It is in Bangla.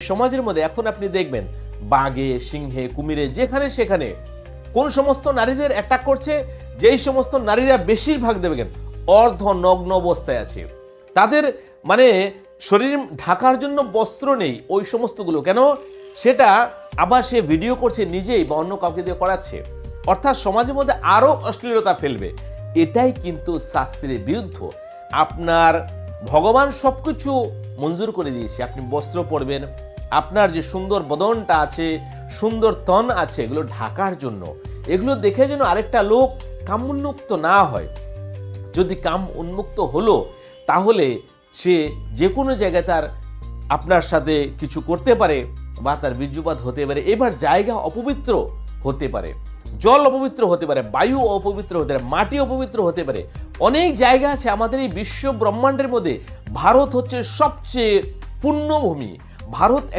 সমাজের মধ্যে এখন আপনি দেখবেন বাঘে, সিংহে, কুমিরে যেখানে সেখানে কোন সমস্ত নারীদের অ্যাটাক করছে, যেই সমস্ত নারীরা বেশিরভাগ দেখবেন অর্ধ নগ্ন অবস্থায় আছে, তাদের মানে শরীর ঢাকার জন্য বস্ত্র নেই, ওই সমস্তগুলো কেন সেটা আবার সে ভিডিও করছে নিজেই বা অন্য কাউকে দিয়ে করাচ্ছে, অর্থাৎ সমাজের মধ্যে আরো অশ্লীলতা ফেলবে। এটাই কিন্তু শাস্ত্রের বিরুদ্ধ। আপনার ভগবান সবকিছু মঞ্জুর করে দিয়েছে, আপনি বস্ত্র পরবেন, আপনার যে সুন্দর বদনটা আছে, সুন্দর তন আছে, এগুলো ঢাকার জন্য, এগুলো দেখে যেন আরেকটা লোক কাম উন্মুক্ত না হয়। যদি কাম উন্মুক্ত হলো তাহলে সে যে কোনো জায়গায় তার আপনার সাথে কিছু করতে পারে বা তার বীর্যপাত হতে পারে। এবার জায়গা অপবিত্র হতে পারে, জল অপবিত্র হতে পারে, বায়ু অপবিত্র হতে পারে, মাটি অপবিত্র হতে পারে, অনেক জায়গা আছে আমাদের এই বিশ্ব ব্রহ্মাণ্ডের মধ্যে। ভারত হচ্ছে সবচেয়ে পুণ্যভূমি। ভারত